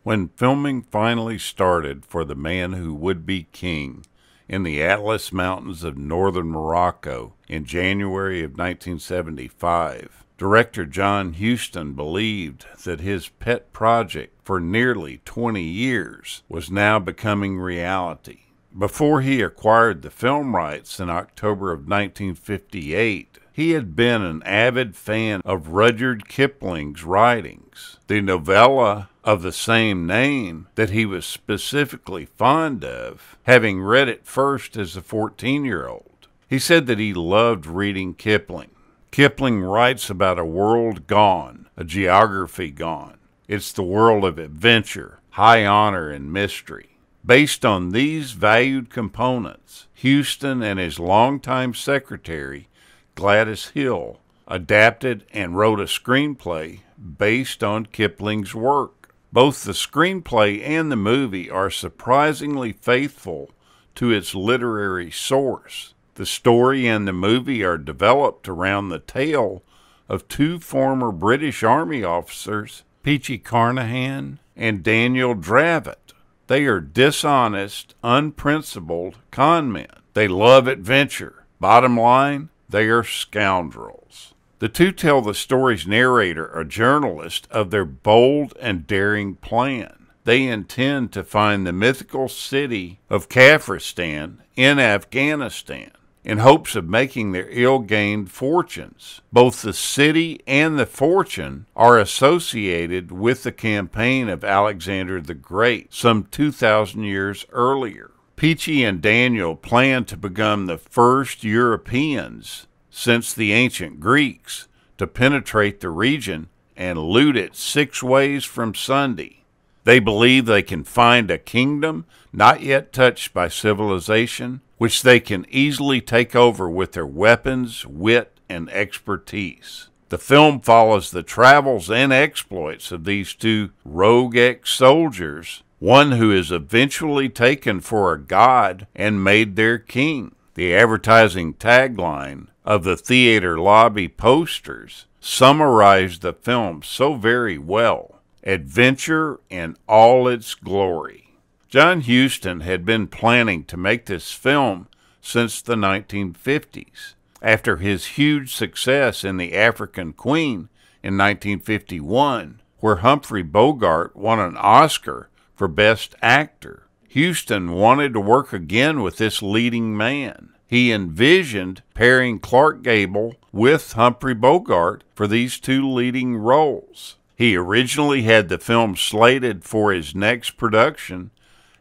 When filming finally started for The Man Who Would Be King in the Atlas Mountains of northern Morocco in January of 1975, director John Huston believed that his pet project for nearly 20 years was now becoming reality. Before he acquired the film rights in October of 1958, he had been an avid fan of Rudyard Kipling's writings, the novella of the same name that he was specifically fond of, having read it first as a 14-year-old. He said that he loved reading Kipling. Kipling writes about a world gone, a geography gone. It's the world of adventure, high honor, and mystery. Based on these valued components, Huston and his longtime secretary, Gladys Hill, adapted and wrote a screenplay based on Kipling's work. Both the screenplay and the movie are surprisingly faithful to its literary source. The story and the movie are developed around the tale of two former British Army officers, Peachy Carnahan and Daniel Dravett. They are dishonest, unprincipled con men. They love adventure. Bottom line, they are scoundrels. The two tell the story's narrator, a journalist, of their bold and daring plan. They intend to find the mythical city of Kafiristan in Afghanistan in hopes of making their ill-gained fortunes. Both the city and the fortune are associated with the campaign of Alexander the Great some 2,000 years earlier. Peachy and Daniel plan to become the first Europeans since the ancient Greeks to penetrate the region and loot it 6 ways from Sunday. They believe they can find a kingdom not yet touched by civilization, which they can easily take over with their weapons, wit, and expertise. The film follows the travels and exploits of these two rogue ex-soldiers, one who is eventually taken for a god and made their king. The advertising tagline of the theater lobby posters summarized the film so very well: adventure in all its glory. John Huston had been planning to make this film since the 1950s. After his huge success in The African Queen in 1951, where Humphrey Bogart won an Oscar for Best Actor, Huston wanted to work again with this leading man. He envisioned pairing Clark Gable with Humphrey Bogart for these two leading roles. He originally had the film slated for his next production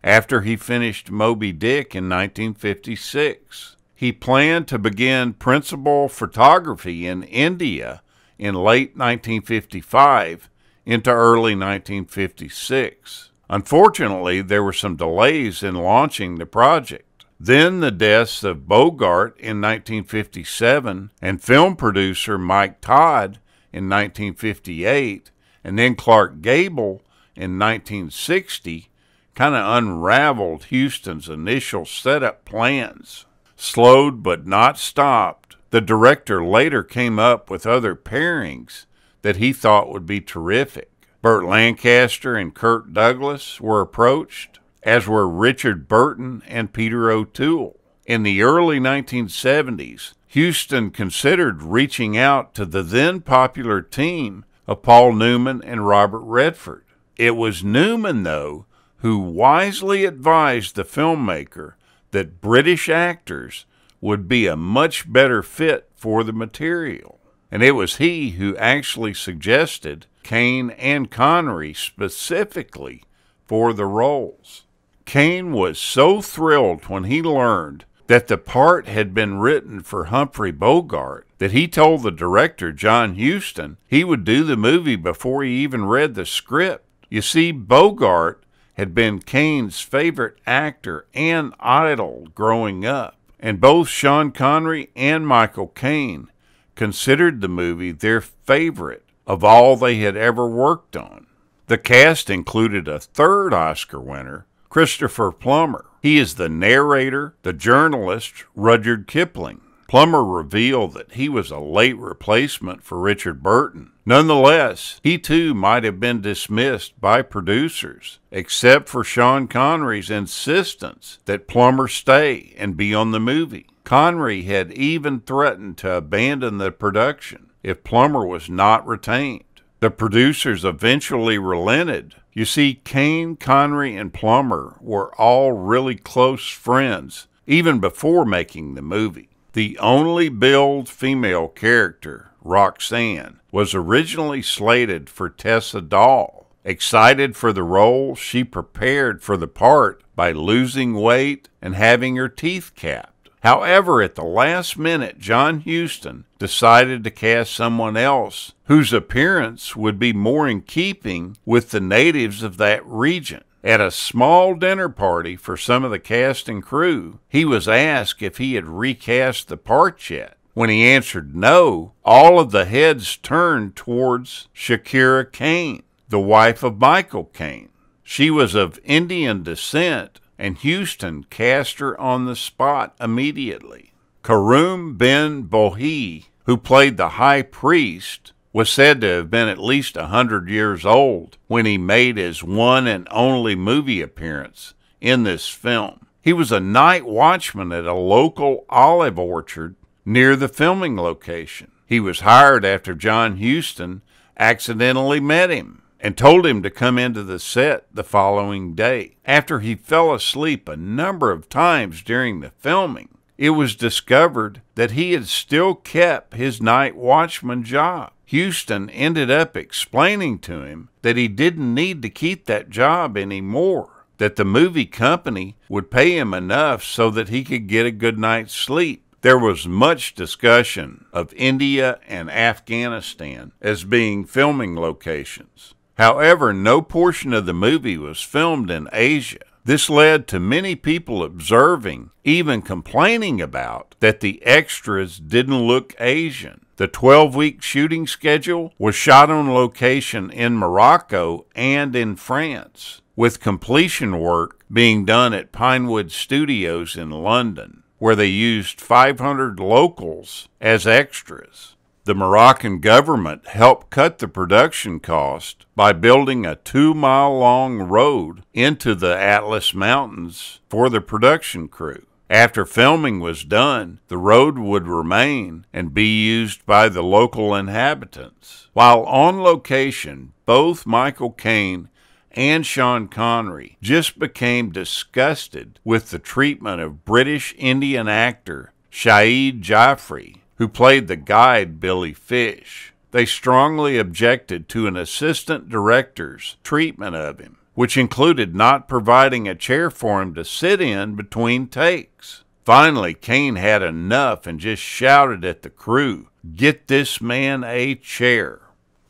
after he finished Moby Dick in 1956. He planned to begin principal photography in India in late 1955 into early 1956. Unfortunately, there were some delays in launching the project. Then the deaths of Bogart in 1957 and film producer Mike Todd in 1958, and then Clark Gable in 1960 kind of unraveled Huston's initial setup plans. Slowed but not stopped, the director later came up with other pairings that he thought would be terrific. Burt Lancaster and Kirk Douglas were approached, as were Richard Burton and Peter O'Toole. In the early 1970s, Huston considered reaching out to the then popular team of Paul Newman and Robert Redford. It was Newman, though, who wisely advised the filmmaker that British actors would be a much better fit for the material. And it was he who actually suggested Caine and Connery specifically for the roles. Caine was so thrilled when he learned that the part had been written for Humphrey Bogart that he told the director, John Huston, he would do the movie before he even read the script. You see, Bogart had been Caine's favorite actor and idol growing up, and both Sean Connery and Michael Caine considered the movie their favorite of all they had ever worked on. The cast included a third Oscar winner, Christopher Plummer. He is the narrator, the journalist, Rudyard Kipling. Plummer revealed that he was a late replacement for Richard Burton. Nonetheless, he too might have been dismissed by producers, except for Sean Connery's insistence that Plummer stay and be on the movie. Connery had even threatened to abandon the production if Plummer was not retained. The producers eventually relented. You see, Caine, Connery, and Plummer were all really close friends, even before making the movie. The only billed female character, Roxanne, was originally slated for Tessa Dahl. Excited for the role, she prepared for the part by losing weight and having her teeth capped. However, at the last minute, John Huston decided to cast someone else whose appearance would be more in keeping with the natives of that region. At a small dinner party for some of the cast and crew, he was asked if he had recast the part yet. When he answered no, all of the heads turned towards Shakira Caine, the wife of Michael Caine. She was of Indian descent, and Huston cast her on the spot immediately. Karum Ben Bohi, who played the high priest, was said to have been at least 100 years old when he made his one and only movie appearance in this film. He was a night watchman at a local olive orchard near the filming location. He was hired after John Huston accidentally met him and told him to come into the set the following day. After he fell asleep a number of times during the filming, it was discovered that he had still kept his night watchman job. Huston ended up explaining to him that he didn't need to keep that job anymore, that the movie company would pay him enough so that he could get a good night's sleep. There was much discussion of India and Afghanistan as being filming locations. However, no portion of the movie was filmed in Asia. This led to many people observing, even complaining about, that the extras didn't look Asian. The 12-week shooting schedule was shot on location in Morocco and in France, with completion work being done at Pinewood Studios in London, where they used 500 locals as extras. The Moroccan government helped cut the production cost by building a 2-mile-long road into the Atlas Mountains for the production crew. After filming was done, the road would remain and be used by the local inhabitants. While on location, both Michael Caine and Sean Connery just became disgusted with the treatment of British Indian actor Shahid Jaffrey, who played the guide Billy Fish. They strongly objected to an assistant director's treatment of him, which included not providing a chair for him to sit in between takes. Finally, Caine had enough and just shouted at the crew, "Get this man a chair."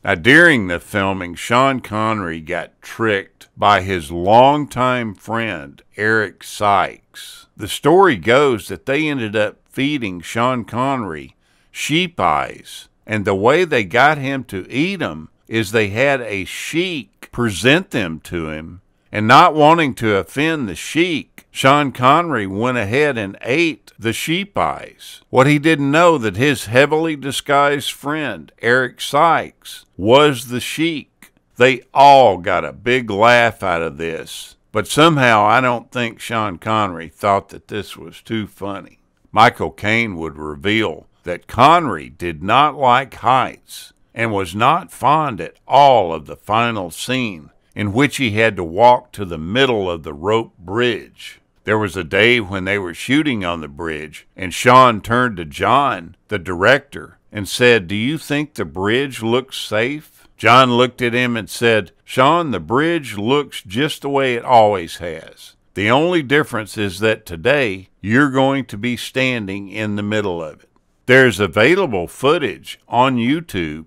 Now, during the filming, Sean Connery got tricked by his longtime friend, Eric Sykes. The story goes that they ended up feeding Sean Connery sheep eyes, and the way they got him to eat them is they had a sheik present them to him, and not wanting to offend the sheik, Sean Connery went ahead and ate the sheep eyes. What he didn't know that his heavily disguised friend, Eric Sykes, was the sheik. They all got a big laugh out of this, but somehow I don't think Sean Connery thought that this was too funny. Michael Caine would reveal that Connery did not like heights and was not fond at all of the final scene in which he had to walk to the middle of the rope bridge. There was a day when they were shooting on the bridge, and Sean turned to John, the director, and said, "Do you think the bridge looks safe?" John looked at him and said, "Sean, the bridge looks just the way it always has. The only difference is that today you're going to be standing in the middle of it." There's available footage on YouTube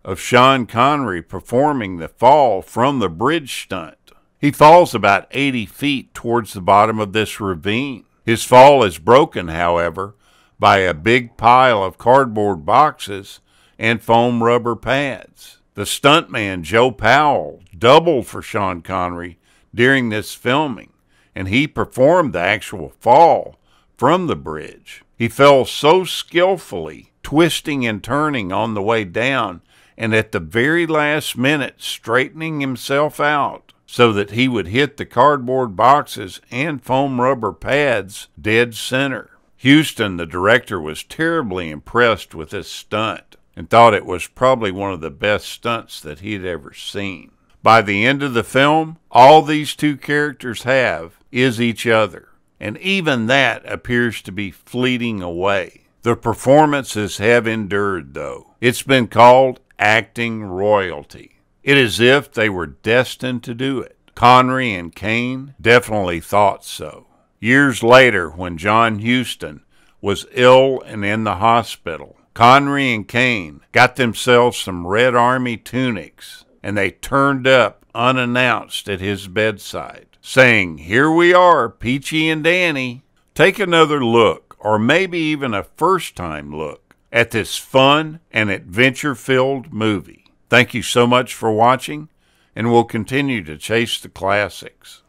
of Sean Connery performing the fall from the bridge stunt. He falls about 80 feet towards the bottom of this ravine. His fall is broken, however, by a big pile of cardboard boxes and foam rubber pads. The stuntman, Joe Powell, doubled for Sean Connery during this filming, and he performed the actual fall from the bridge. He fell so skillfully, twisting and turning on the way down, and at the very last minute straightening himself out so that he would hit the cardboard boxes and foam rubber pads dead center. Huston, the director, was terribly impressed with this stunt and thought it was probably one of the best stunts that he had ever seen. By the end of the film, all these two characters have is each other, and even that appears to be fleeting away. The performances have endured, though. It's been called acting royalty. It is as if they were destined to do it. Connery and Caine definitely thought so. Years later, when John Huston was ill and in the hospital, Connery and Caine got themselves some Red Army tunics, and they turned up unannounced at his bedside, saying, "Here we are, Peachy and Danny." Take another look, or maybe even a first-time look, at this fun and adventure-filled movie. Thank you so much for watching, and we'll continue to chase the classics.